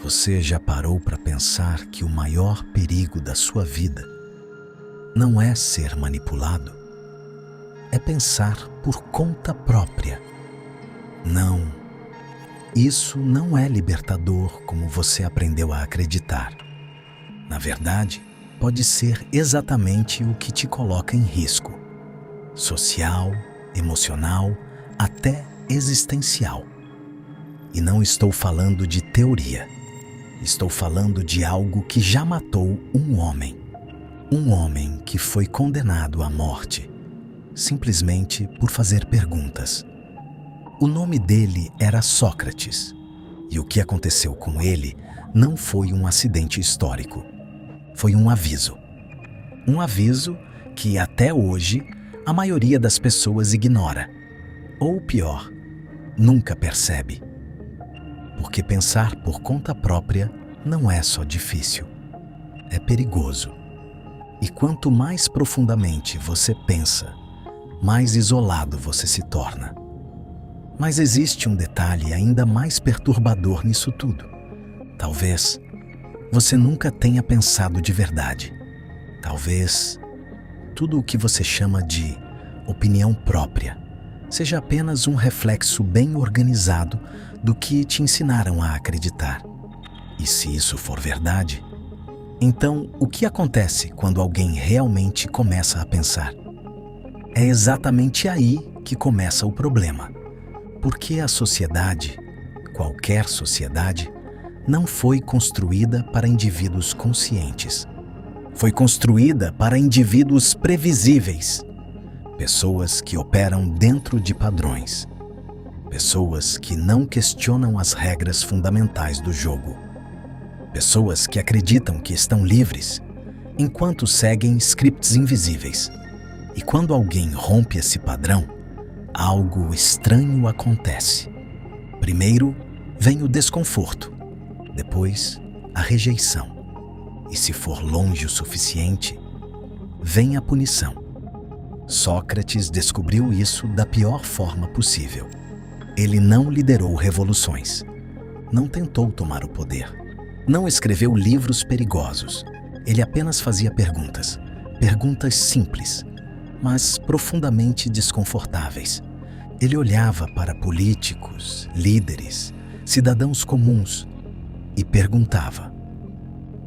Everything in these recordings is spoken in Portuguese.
Você já parou para pensar que o maior perigo da sua vida não é ser manipulado? É pensar por conta própria. Não, isso não é libertador como você aprendeu a acreditar. Na verdade, pode ser exatamente o que te coloca em risco. Social, emocional, até existencial. E não estou falando de teoria. Estou falando de algo que já matou um homem. Um homem que foi condenado à morte, simplesmente por fazer perguntas. O nome dele era Sócrates. E o que aconteceu com ele não foi um acidente histórico. Foi um aviso. Um aviso que até hoje a maioria das pessoas ignora. Ou pior, nunca percebe. Porque pensar por conta própria não é só difícil, é perigoso. E quanto mais profundamente você pensa, mais isolado você se torna. Mas existe um detalhe ainda mais perturbador nisso tudo. Talvez você nunca tenha pensado de verdade. Talvez tudo o que você chama de opinião própria seja apenas um reflexo bem organizado do que te ensinaram a acreditar. E se isso for verdade, então o que acontece quando alguém realmente começa a pensar? É exatamente aí que começa o problema. Porque a sociedade, qualquer sociedade, não foi construída para indivíduos conscientes. Foi construída para indivíduos previsíveis. Pessoas que operam dentro de padrões. Pessoas que não questionam as regras fundamentais do jogo. Pessoas que acreditam que estão livres, enquanto seguem scripts invisíveis. E quando alguém rompe esse padrão, algo estranho acontece. Primeiro vem o desconforto, depois a rejeição. E se for longe o suficiente, vem a punição. Sócrates descobriu isso da pior forma possível. Ele não liderou revoluções, não tentou tomar o poder, não escreveu livros perigosos. Ele apenas fazia perguntas, perguntas simples, mas profundamente desconfortáveis. Ele olhava para políticos, líderes, cidadãos comuns e perguntava: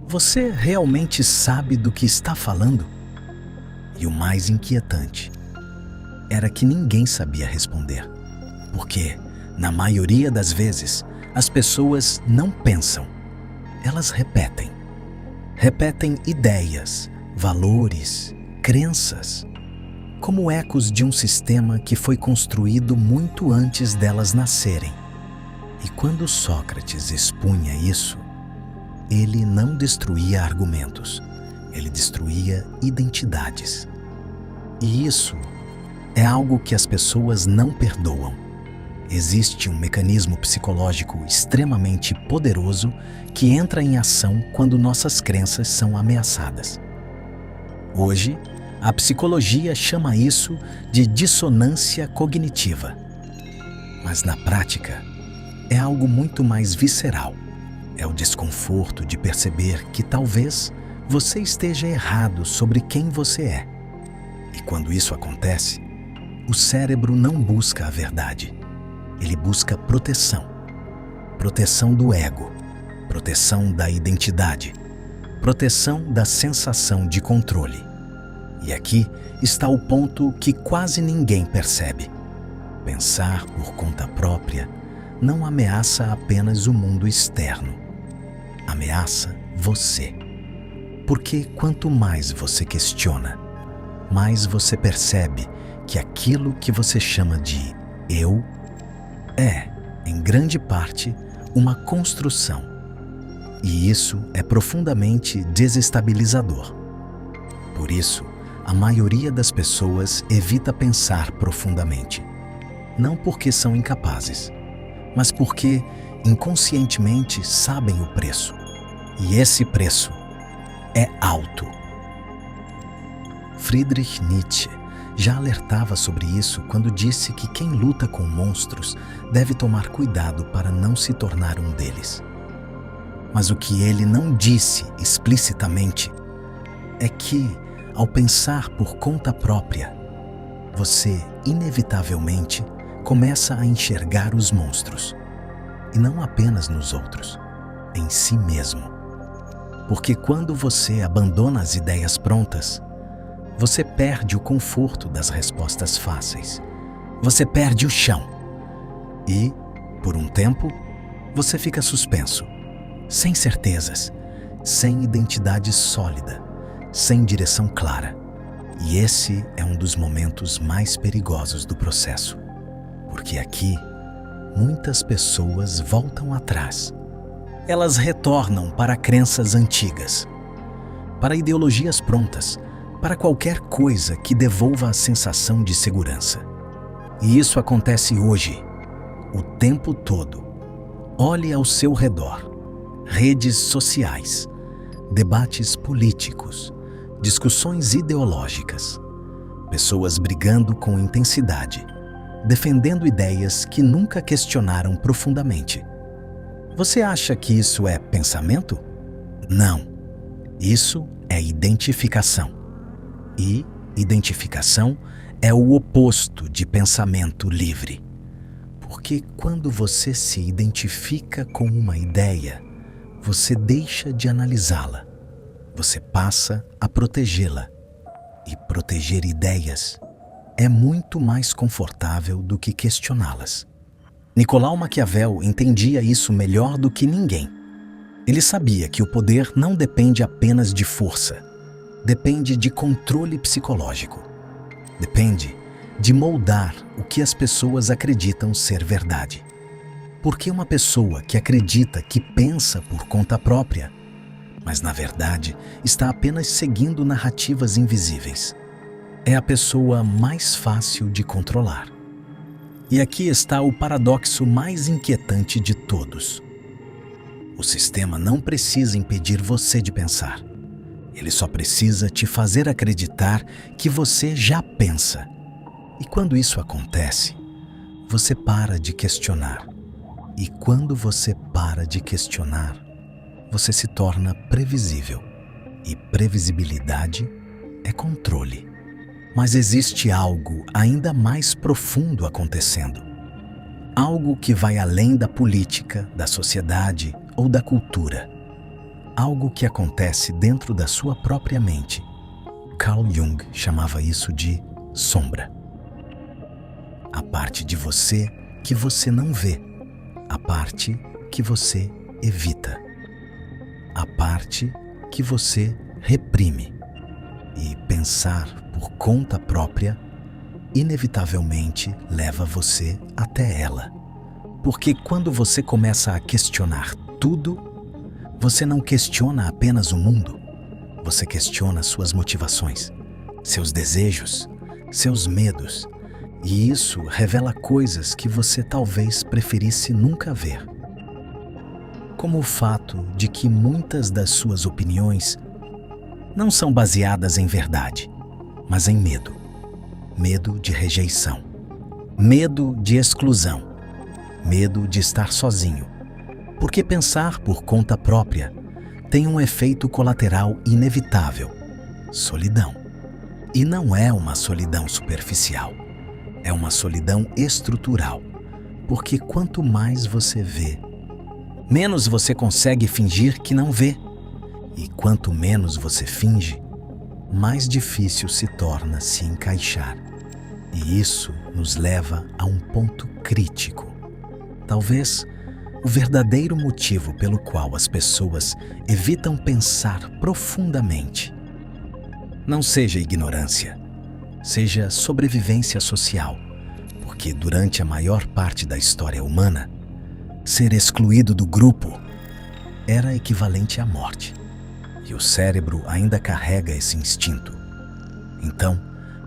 "Você realmente sabe do que está falando?" E o mais inquietante era que ninguém sabia responder. Porque, na maioria das vezes, as pessoas não pensam. Elas repetem. Repetem ideias, valores, crenças, como ecos de um sistema que foi construído muito antes delas nascerem. E quando Sócrates expunha isso, ele não destruía argumentos, ele destruía identidades. E isso é algo que as pessoas não perdoam. Existe um mecanismo psicológico extremamente poderoso que entra em ação quando nossas crenças são ameaçadas. Hoje, a psicologia chama isso de dissonância cognitiva. Mas na prática, é algo muito mais visceral. É o desconforto de perceber que talvez você esteja errado sobre quem você é. E quando isso acontece, o cérebro não busca a verdade. Ele busca proteção. Proteção do ego, proteção da identidade, proteção da sensação de controle. E aqui está o ponto que quase ninguém percebe. Pensar por conta própria não ameaça apenas o mundo externo. Ameaça você. Porque quanto mais você questiona, mais você percebe que aquilo que você chama de eu é, em grande parte, uma construção. E isso é profundamente desestabilizador. Por isso, a maioria das pessoas evita pensar profundamente. Não porque são incapazes, mas porque inconscientemente sabem o preço. E esse preço é alto. Friedrich Nietzsche já alertava sobre isso quando disse que quem luta com monstros deve tomar cuidado para não se tornar um deles. Mas o que ele não disse explicitamente é que, ao pensar por conta própria, você, inevitavelmente, começa a enxergar os monstros, e não apenas nos outros, em si mesmo. Porque quando você abandona as ideias prontas, você perde o conforto das respostas fáceis. Você perde o chão. E, por um tempo, você fica suspenso, sem certezas, sem identidade sólida, sem direção clara. E esse é um dos momentos mais perigosos do processo, porque aqui muitas pessoas voltam atrás. Elas retornam para crenças antigas, para ideologias prontas, para qualquer coisa que devolva a sensação de segurança. E isso acontece hoje, o tempo todo. Olhe ao seu redor. Redes sociais, debates políticos, discussões ideológicas, pessoas brigando com intensidade, defendendo ideias que nunca questionaram profundamente. Você acha que isso é pensamento? Não. Isso é identificação. E identificação é o oposto de pensamento livre. Porque quando você se identifica com uma ideia, você deixa de analisá-la. Você passa a protegê-la. E proteger ideias é muito mais confortável do que questioná-las. Nicolau Maquiavel entendia isso melhor do que ninguém. Ele sabia que o poder não depende apenas de força. Depende de controle psicológico. Depende de moldar o que as pessoas acreditam ser verdade. Porque uma pessoa que acredita que pensa por conta própria, mas na verdade está apenas seguindo narrativas invisíveis, é a pessoa mais fácil de controlar. E aqui está o paradoxo mais inquietante de todos. O sistema não precisa impedir você de pensar. Ele só precisa te fazer acreditar que você já pensa. E quando isso acontece, você para de questionar. E quando você para de questionar, você se torna previsível. E previsibilidade é controle. Mas existe algo ainda mais profundo acontecendo. Algo que vai além da política, da sociedade ou da cultura. Algo que acontece dentro da sua própria mente. Carl Jung chamava isso de sombra. A parte de você que você não vê. A parte que você evita. A parte que você reprime. E pensar por conta própria, inevitavelmente leva você até ela. Porque quando você começa a questionar tudo, você não questiona apenas o mundo, você questiona suas motivações, seus desejos, seus medos, e isso revela coisas que você talvez preferisse nunca ver. Como o fato de que muitas das suas opiniões não são baseadas em verdade, mas em medo. Medo de rejeição, medo de exclusão, medo de estar sozinho. Porque pensar por conta própria tem um efeito colateral inevitável: solidão. E não é uma solidão superficial, é uma solidão estrutural. Porque quanto mais você vê, menos você consegue fingir que não vê. E quanto menos você finge, mais difícil se torna se encaixar. E isso nos leva a um ponto crítico. Talvez o verdadeiro motivo pelo qual as pessoas evitam pensar profundamente não seja ignorância, seja sobrevivência social, porque durante a maior parte da história humana, ser excluído do grupo era equivalente à morte. E o cérebro ainda carrega esse instinto. Então,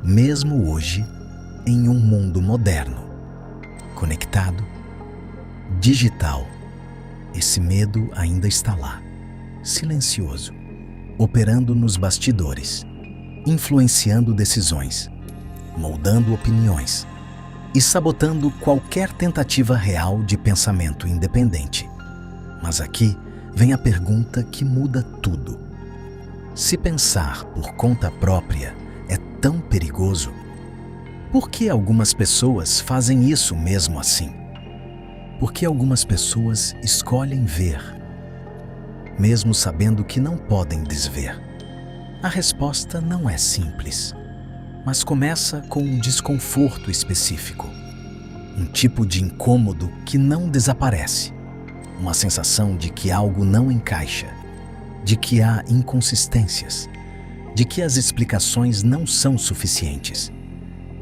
mesmo hoje, em um mundo moderno, conectado, digital, esse medo ainda está lá, silencioso, operando nos bastidores, influenciando decisões, moldando opiniões e sabotando qualquer tentativa real de pensamento independente. Mas aqui vem a pergunta que muda tudo. Se pensar por conta própria é tão perigoso, por que algumas pessoas fazem isso mesmo assim? Por que algumas pessoas escolhem ver, mesmo sabendo que não podem desver? A resposta não é simples, mas começa com um desconforto específico. Um tipo de incômodo que não desaparece. Uma sensação de que algo não encaixa, de que há inconsistências, de que as explicações não são suficientes.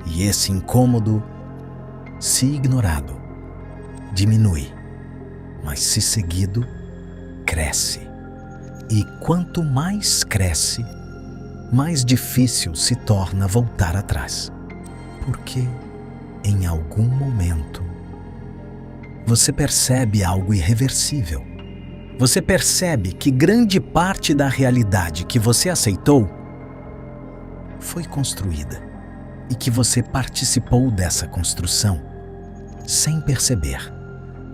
E esse incômodo, se ignorado, diminui, mas se seguido, cresce. E quanto mais cresce, mais difícil se torna voltar atrás. Porque, em algum momento, você percebe algo irreversível. Você percebe que grande parte da realidade que você aceitou foi construída e que você participou dessa construção sem perceber.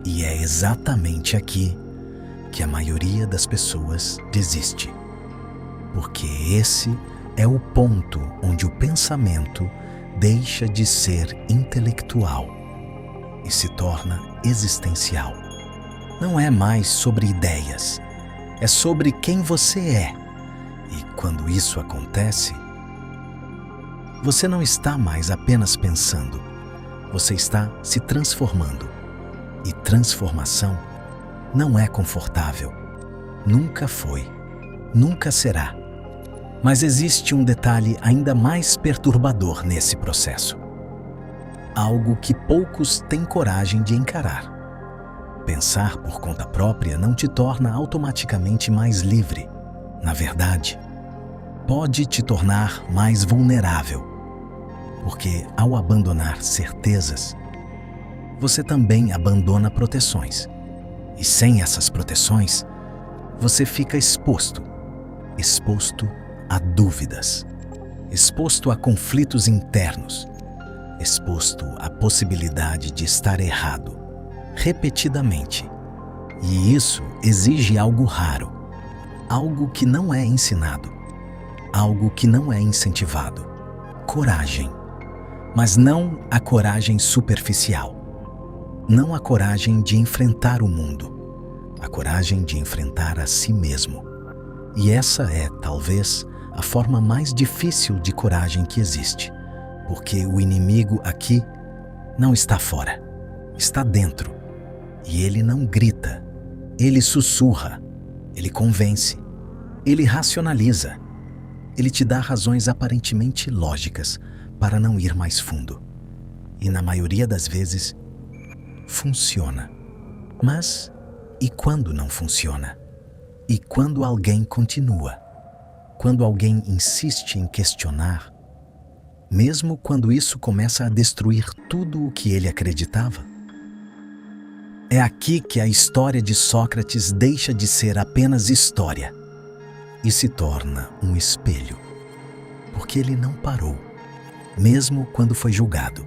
E é exatamente aqui que a maioria das pessoas desiste. Porque esse é o ponto onde o pensamento deixa de ser intelectual e se torna existencial. Não é mais sobre ideias, é sobre quem você é. E quando isso acontece, você não está mais apenas pensando, você está se transformando. E transformação não é confortável. Nunca foi, nunca será. Mas existe um detalhe ainda mais perturbador nesse processo. Algo que poucos têm coragem de encarar. Pensar por conta própria não te torna automaticamente mais livre. Na verdade, pode te tornar mais vulnerável. Porque ao abandonar certezas, você também abandona proteções. E sem essas proteções, você fica exposto a dúvidas, exposto a conflitos internos, exposto à possibilidade de estar errado, repetidamente. E isso exige algo raro, algo que não é ensinado, algo que não é incentivado: coragem. Mas não a coragem superficial, não a coragem de enfrentar o mundo, a coragem de enfrentar a si mesmo. E essa é, talvez, a forma mais difícil de coragem que existe, porque o inimigo aqui não está fora, está dentro. E ele não grita, ele sussurra, ele convence, ele racionaliza, ele te dá razões aparentemente lógicas para não ir mais fundo. E na maioria das vezes, funciona. Mas e quando não funciona? E quando alguém continua? Quando alguém insiste em questionar, mesmo quando isso começa a destruir tudo o que ele acreditava? É aqui que a história de Sócrates deixa de ser apenas história e se torna um espelho. Porque ele não parou, mesmo quando foi julgado,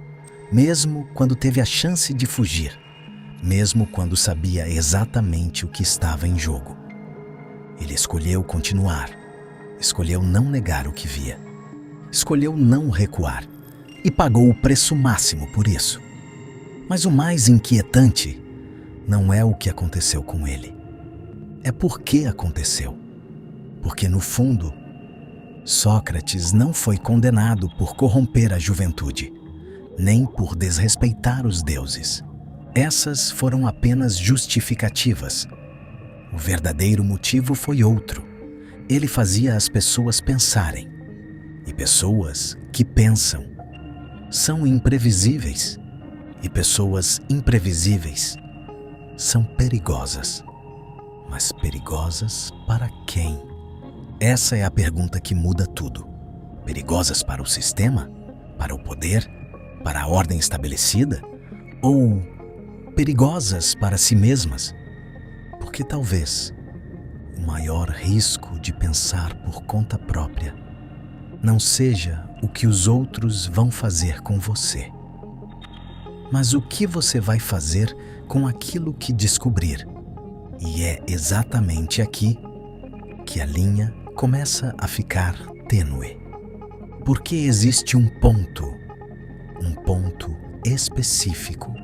mesmo quando teve a chance de fugir, mesmo quando sabia exatamente o que estava em jogo. Ele escolheu continuar, escolheu não negar o que via, escolheu não recuar e pagou o preço máximo por isso. Mas o mais inquietante não é o que aconteceu com ele, é por que aconteceu. Porque no fundo, Sócrates não foi condenado por corromper a juventude, nem por desrespeitar os deuses. Essas foram apenas justificativas. O verdadeiro motivo foi outro. Ele fazia as pessoas pensarem. E pessoas que pensam são imprevisíveis. E pessoas imprevisíveis são perigosas. Mas perigosas para quem? Essa é a pergunta que muda tudo. Perigosas para o sistema? Para o poder? Para a ordem estabelecida? Ou perigosas para si mesmas? Porque talvez o maior risco de pensar por conta própria não seja o que os outros vão fazer com você, mas o que você vai fazer com aquilo que descobrir. E é exatamente aqui que a linha começa a ficar tênue. Porque existe um ponto específico,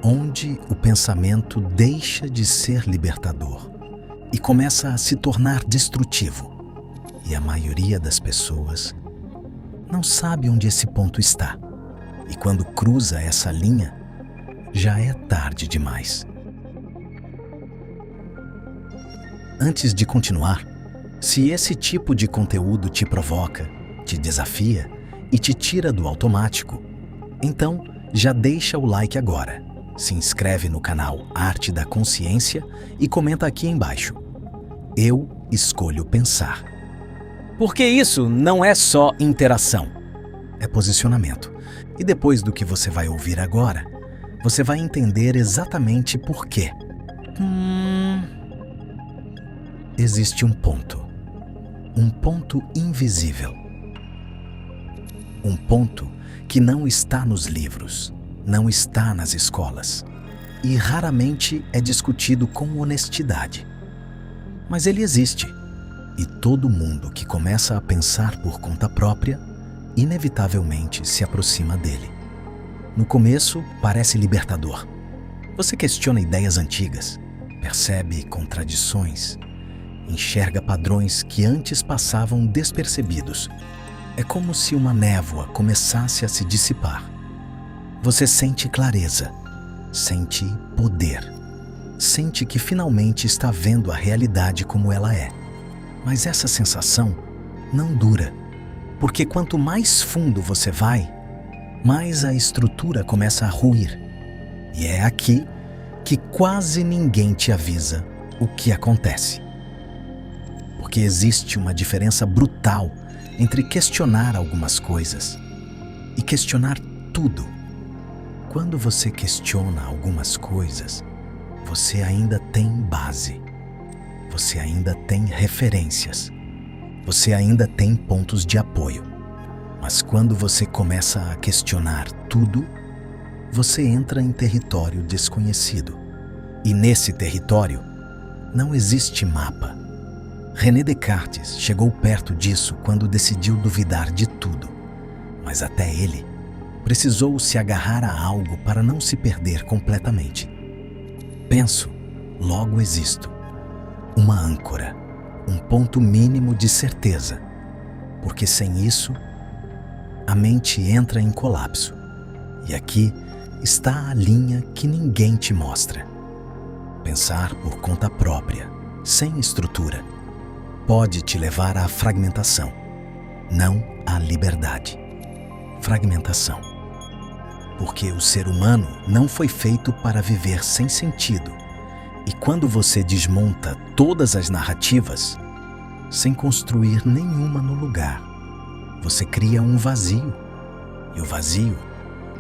onde o pensamento deixa de ser libertador e começa a se tornar destrutivo. E a maioria das pessoas não sabe onde esse ponto está. E quando cruza essa linha, já é tarde demais. Antes de continuar, se esse tipo de conteúdo te provoca, te desafia e te tira do automático, então já deixa o like agora, se inscreve no canal Arte da Consciência e comenta aqui embaixo. Eu escolho pensar. Porque isso não é só interação, é posicionamento. E depois do que você vai ouvir agora, você vai entender exatamente por quê. Existe um ponto invisível. Um ponto que não está nos livros, não está nas escolas e raramente é discutido com honestidade. Mas ele existe, e todo mundo que começa a pensar por conta própria, inevitavelmente se aproxima dele. No começo, parece libertador. Você questiona ideias antigas, percebe contradições, enxerga padrões que antes passavam despercebidos. É como se uma névoa começasse a se dissipar. Você sente clareza, sente poder, sente que finalmente está vendo a realidade como ela é. Mas essa sensação não dura, porque quanto mais fundo você vai, mais a estrutura começa a ruir. E é aqui que quase ninguém te avisa o que acontece. Porque existe uma diferença brutal entre questionar algumas coisas e questionar tudo. Quando você questiona algumas coisas, você ainda tem base, você ainda tem referências, você ainda tem pontos de apoio. Mas quando você começa a questionar tudo, você entra em território desconhecido. E nesse território não existe mapa. René Descartes chegou perto disso quando decidiu duvidar de tudo, mas até ele precisou se agarrar a algo para não se perder completamente. Penso, logo existo. Uma âncora, um ponto mínimo de certeza, porque sem isso, a mente entra em colapso. E aqui está a linha que ninguém te mostra. Pensar por conta própria, sem estrutura, pode te levar à fragmentação, não à liberdade. Fragmentação. Porque o ser humano não foi feito para viver sem sentido. E quando você desmonta todas as narrativas, sem construir nenhuma no lugar, você cria um vazio. E o vazio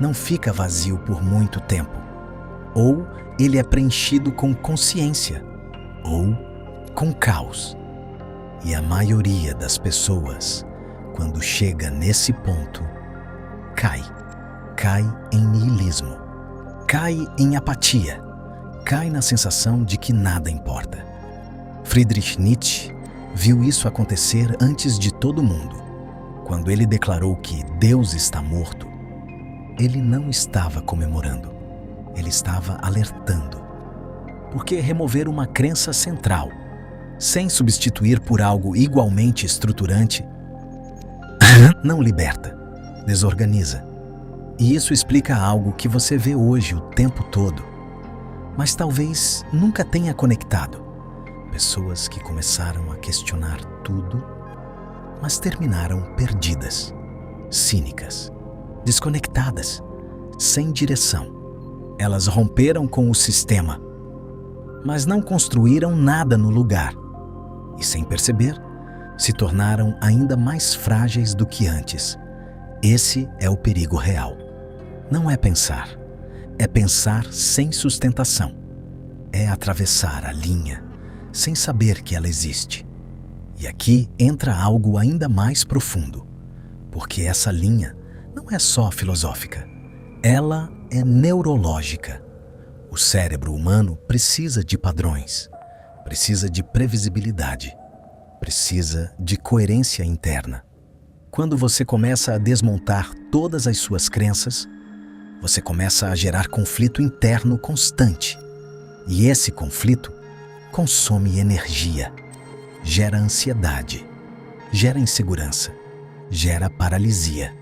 não fica vazio por muito tempo. Ou ele é preenchido com consciência, ou com caos. E a maioria das pessoas, quando chega nesse ponto, cai em niilismo, cai em apatia, cai na sensação de que nada importa. Friedrich Nietzsche viu isso acontecer antes de todo mundo. Quando ele declarou que Deus está morto, ele não estava comemorando, ele estava alertando. Porque remover uma crença central, sem substituir por algo igualmente estruturante, não liberta, desorganiza. E isso explica algo que você vê hoje o tempo todo, mas talvez nunca tenha conectado. Pessoas que começaram a questionar tudo, mas terminaram perdidas, cínicas, desconectadas, sem direção. Elas romperam com o sistema, mas não construíram nada no lugar. E sem perceber, se tornaram ainda mais frágeis do que antes. Esse é o perigo real. Não é pensar sem sustentação. É atravessar a linha sem saber que ela existe. E aqui entra algo ainda mais profundo, porque essa linha não é só filosófica, ela é neurológica. O cérebro humano precisa de padrões. precisa de previsibilidade, precisa de coerência interna. Quando você começa a desmontar todas as suas crenças, você começa a gerar conflito interno constante. E esse conflito consome energia, gera ansiedade, gera insegurança, gera paralisia.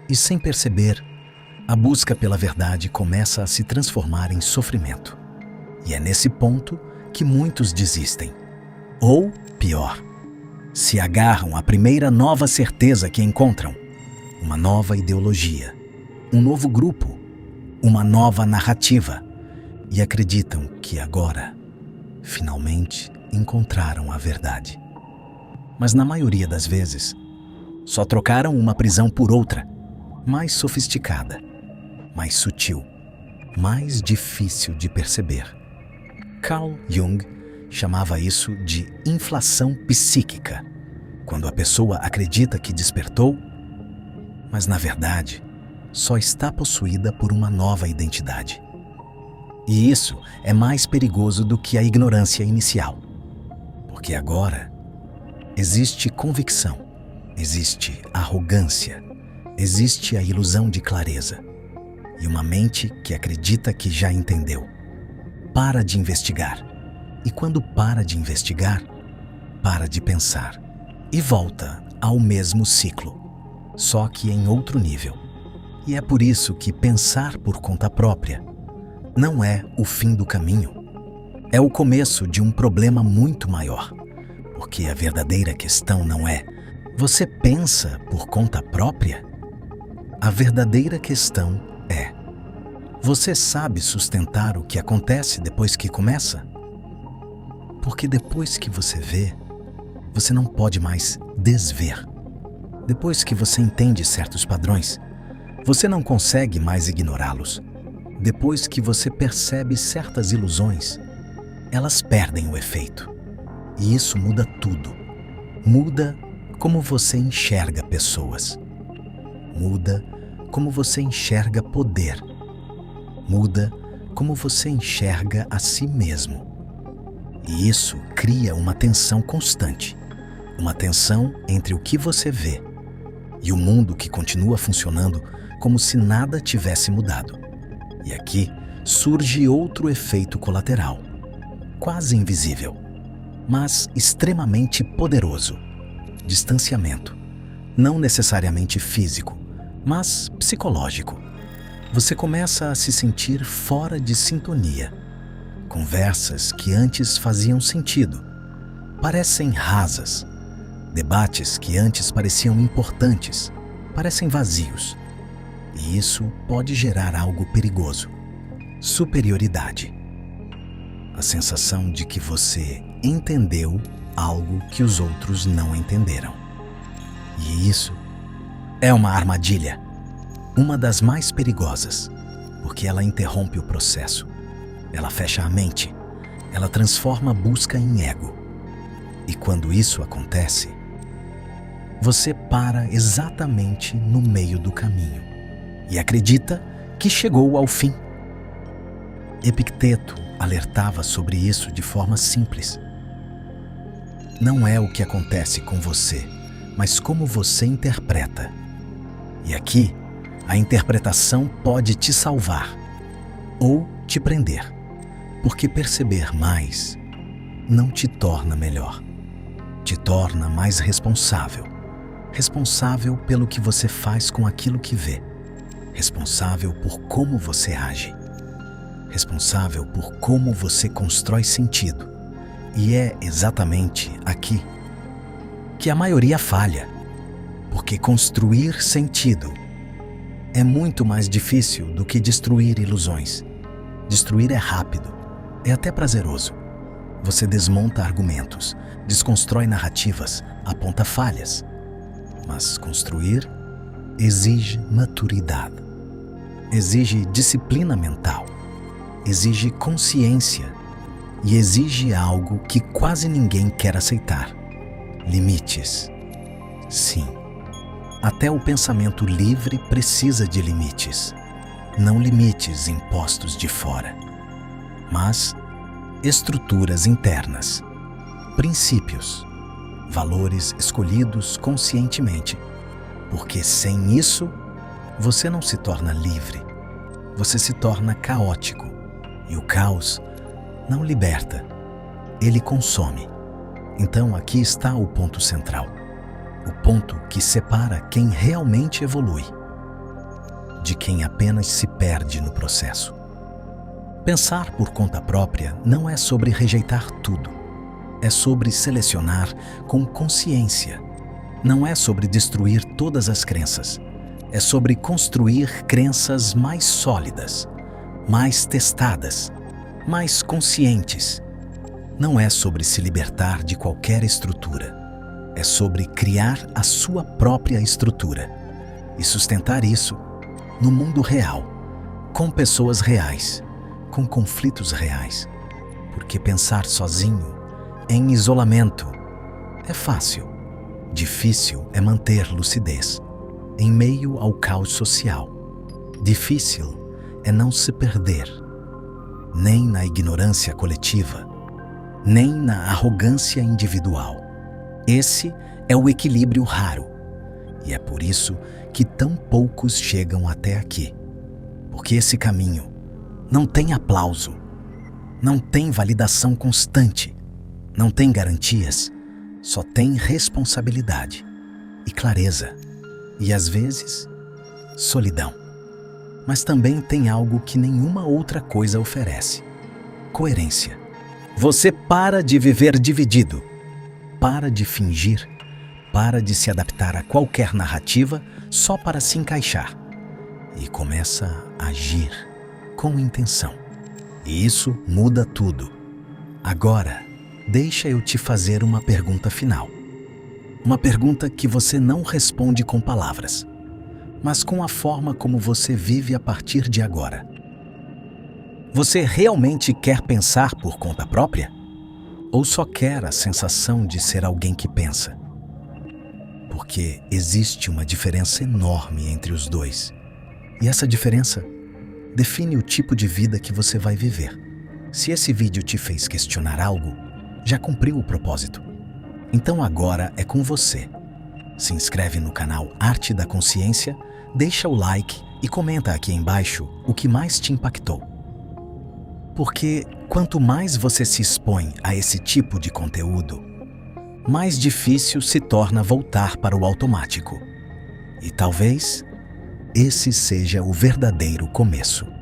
E sem perceber, a busca pela verdade começa a se transformar em sofrimento. E é nesse ponto que muitos desistem. Ou, pior, se agarram à primeira nova certeza que encontram, uma nova ideologia, um novo grupo, uma nova narrativa, e acreditam que agora, finalmente, encontraram a verdade. Mas na maioria das vezes, só trocaram uma prisão por outra, mais sofisticada, mais sutil, mais difícil de perceber. Carl Jung chamava isso de inflação psíquica, quando a pessoa acredita que despertou, mas na verdade só está possuída por uma nova identidade. E isso é mais perigoso do que a ignorância inicial, porque agora existe convicção, existe arrogância, existe a ilusão de clareza e uma mente que acredita que já entendeu. Para de investigar. E quando para de investigar, para de pensar. E volta ao mesmo ciclo, só que em outro nível. E é por isso que pensar por conta própria não é o fim do caminho. É o começo de um problema muito maior. Porque a verdadeira questão não é: você pensa por conta própria? A verdadeira questão é: você sabe sustentar o que acontece depois que começa? Porque depois que você vê, você não pode mais desver. Depois que você entende certos padrões, você não consegue mais ignorá-los. Depois que você percebe certas ilusões, elas perdem o efeito. E isso muda tudo. Muda como você enxerga pessoas. Muda como você enxerga poder. Muda como você enxerga a si mesmo. E isso cria uma tensão constante. Uma tensão entre o que você vê e o mundo que continua funcionando como se nada tivesse mudado. E aqui surge outro efeito colateral, quase invisível, mas extremamente poderoso. Distanciamento. Não necessariamente físico, mas psicológico. Você começa a se sentir fora de sintonia. Conversas que antes faziam sentido parecem rasas. Debates que antes pareciam importantes parecem vazios. E isso pode gerar algo perigoso: superioridade. A sensação de que você entendeu algo que os outros não entenderam. E isso é uma armadilha, uma das mais perigosas, porque ela interrompe o processo, ela fecha a mente, ela transforma a busca em ego. E quando isso acontece, você para exatamente no meio do caminho e acredita que chegou ao fim. Epicteto alertava sobre isso de forma simples. Não é o que acontece com você, mas como você interpreta. E aqui, a interpretação pode te salvar ou te prender, porque perceber mais não te torna melhor, te torna mais responsável. Responsável pelo que você faz com aquilo que vê, responsável por como você age, responsável por como você constrói sentido. E é exatamente aqui que a maioria falha, porque construir sentido é muito mais difícil do que destruir ilusões. Destruir é rápido, é até prazeroso. Você desmonta argumentos, desconstrói narrativas, aponta falhas. Mas construir exige maturidade, exige disciplina mental, exige consciência e exige algo que quase ninguém quer aceitar: limites. Sim, até o pensamento livre precisa de limites. Não limites impostos de fora, mas estruturas internas, princípios, valores escolhidos conscientemente, porque sem isso você não se torna livre, você se torna caótico, e o caos não liberta, ele consome. Então aqui está o ponto central, o ponto que separa quem realmente evolui de quem apenas se perde no processo. Pensar por conta própria não é sobre rejeitar tudo, é sobre selecionar com consciência. Não é sobre destruir todas as crenças, é sobre construir crenças mais sólidas, mais testadas, mais conscientes. Não é sobre se libertar de qualquer estrutura, é sobre criar a sua própria estrutura e sustentar isso no mundo real, com pessoas reais, com conflitos reais. Porque pensar sozinho, em isolamento, é fácil. Difícil é manter lucidez em meio ao caos social. Difícil é não se perder, nem na ignorância coletiva, nem na arrogância individual. Esse é o equilíbrio raro, e é por isso que tão poucos chegam até aqui. Porque esse caminho não tem aplauso, não tem validação constante, não tem garantias, só tem responsabilidade e clareza, e às vezes, solidão. Mas também tem algo que nenhuma outra coisa oferece: coerência. Você para de viver dividido, para de fingir, para de se adaptar a qualquer narrativa só para se encaixar e começa a agir com intenção. E isso muda tudo. Agora, deixa eu te fazer uma pergunta final. Uma pergunta que você não responde com palavras, mas com a forma como você vive a partir de agora. Você realmente quer pensar por conta própria? Ou só quer a sensação de ser alguém que pensa? Porque existe uma diferença enorme entre os dois. E essa diferença define o tipo de vida que você vai viver. Se esse vídeo te fez questionar algo, já cumpriu o propósito. Então agora é com você. Se inscreve no canal Arte da Consciência, deixa o like e comenta aqui embaixo o que mais te impactou. Porque quanto mais você se expõe a esse tipo de conteúdo, mais difícil se torna voltar para o automático. E talvez esse seja o verdadeiro começo.